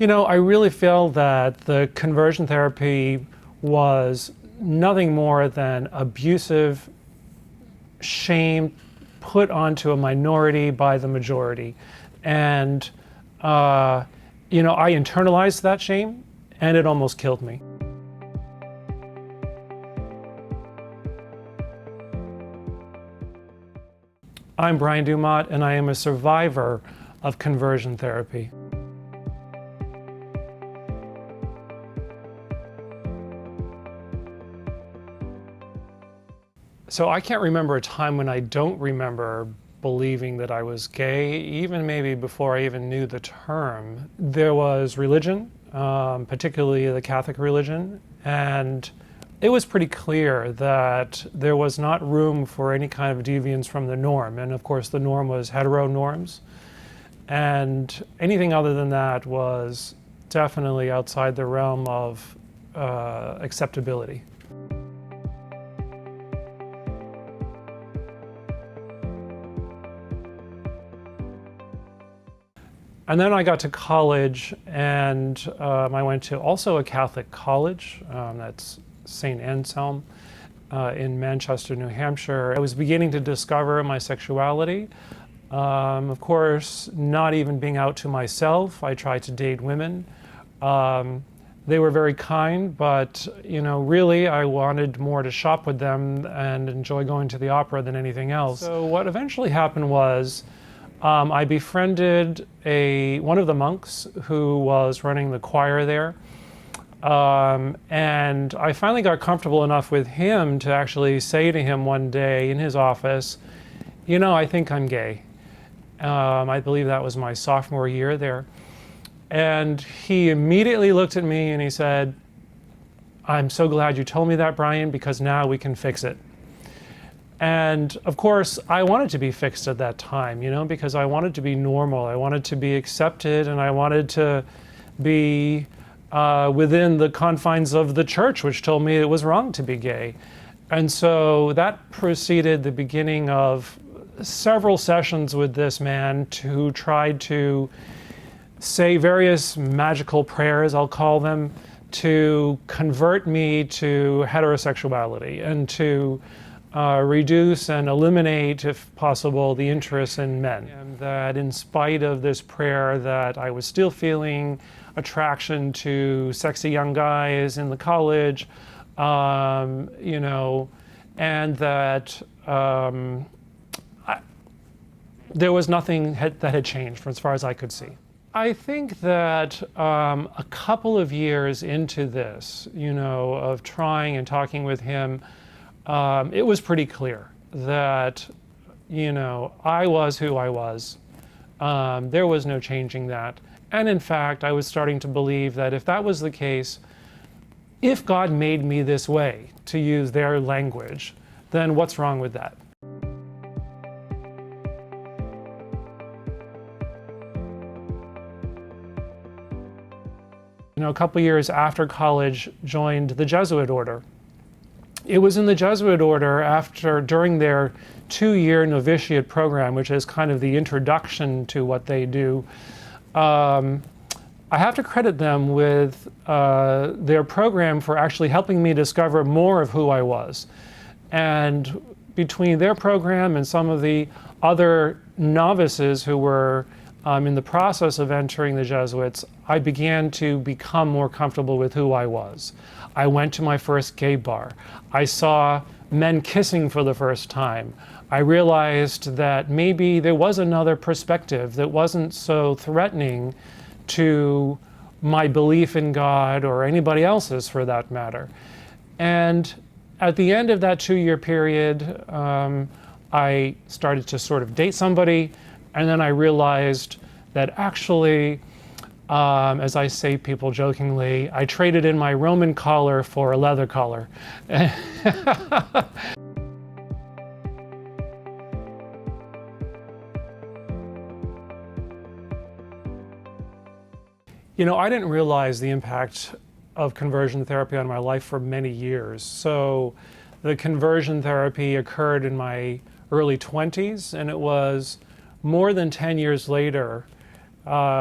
I really feel that the conversion therapy was nothing more than abusive shame put onto a minority by the majority. And, I internalized that shame, and it almost killed me. I'm Brian Dumont, and I am a survivor of conversion therapy. So I can't remember a time when I don't remember believing that I was gay, even maybe before I even knew the term. There was religion, particularly the Catholic religion, and it was pretty clear that there was not room for any kind of deviance from the norm. And of course the norm was hetero norms. And anything other than that was definitely outside the realm of acceptability. And then I got to college, and I went to also a Catholic college, that's St. Anselm in Manchester, New Hampshire. I was beginning to discover my sexuality. Of course, not even being out to myself. I tried to date women. They were very kind, but really I wanted more to shop with them and enjoy going to the opera than anything else. So what eventually happened was I befriended one of the monks who was running the choir there. And I finally got comfortable enough with him to actually say to him one day in his office, I think I'm gay. I believe that was my sophomore year there. And he immediately looked at me and he said, "I'm so glad you told me that, Brian, because now we can fix it." And of course, I wanted to be fixed at that time, because I wanted to be normal. I wanted to be accepted, and I wanted to be within the confines of the church, which told me it was wrong to be gay. And so that preceded the beginning of several sessions with this man who tried to say various magical prayers, I'll call them, to convert me to heterosexuality and to reduce and eliminate, if possible, the interest in men. And that in spite of this prayer that I was still feeling attraction to sexy young guys in the college, and that there was nothing that had changed as far as I could see. I think that a couple of years into this, of trying and talking with him, it was pretty clear that, I was who I was. There was no changing that. And in fact, I was starting to believe that if that was the case, if God made me this way, to use their language, then what's wrong with that? A couple years after college, joined the Jesuit Order. It was in the Jesuit Order during their 2-year novitiate program, which is kind of the introduction to what they do. I have to credit them with their program for actually helping me discover more of who I was. And between their program and some of the other novices who were in the process of entering the Jesuits, I began to become more comfortable with who I was. I went to my first gay bar. I saw men kissing for the first time. I realized that maybe there was another perspective that wasn't so threatening to my belief in God or anybody else's for that matter. And at the end of that 2-year period, I started to sort of date somebody, and then I realized that actually, as I say people jokingly, I traded in my Roman collar for a leather collar. I didn't realize the impact of conversion therapy on my life for many years. So the conversion therapy occurred in my early 20s, and it was more than 10 years later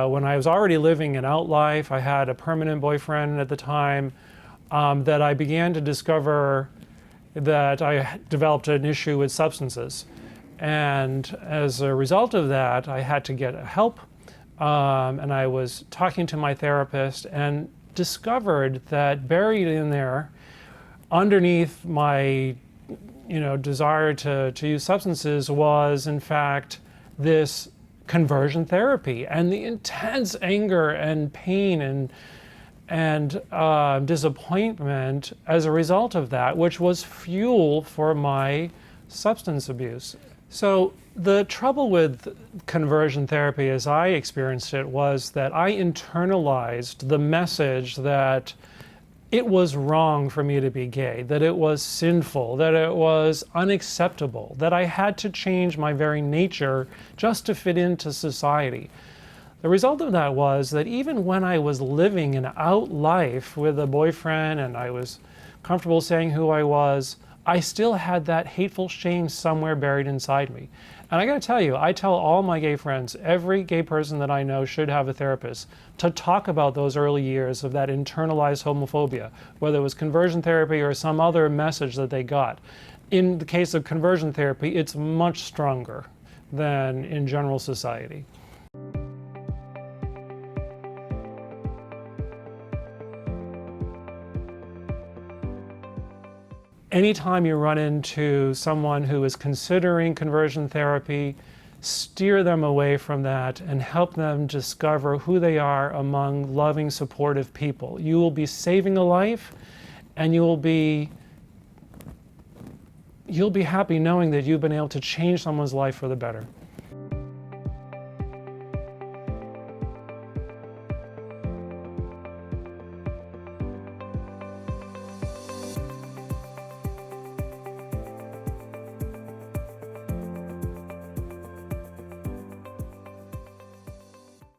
when I was already living an out life. I had a permanent boyfriend at the time, that I began to discover that I developed an issue with substances. And as a result of that, I had to get help. And I was talking to my therapist and discovered that buried in there, underneath my desire to use substances, was in fact this conversion therapy and the intense anger and pain and disappointment as a result of that, which was fuel for my substance abuse. So the trouble with conversion therapy, as I experienced it, was that I internalized the message that it was wrong for me to be gay, that it was sinful, that it was unacceptable, that I had to change my very nature just to fit into society. The result of that was that even when I was living an out life with a boyfriend and I was comfortable saying who I was, I still had that hateful shame somewhere buried inside me. And I gotta tell you, I tell all my gay friends, every gay person that I know should have a therapist to talk about those early years of that internalized homophobia, whether it was conversion therapy or some other message that they got. In the case of conversion therapy, it's much stronger than in general society. Anytime you run into someone who is considering conversion therapy, steer them away from that and help them discover who they are among loving, supportive people. You will be saving a life, and you'll be happy knowing that you've been able to change someone's life for the better.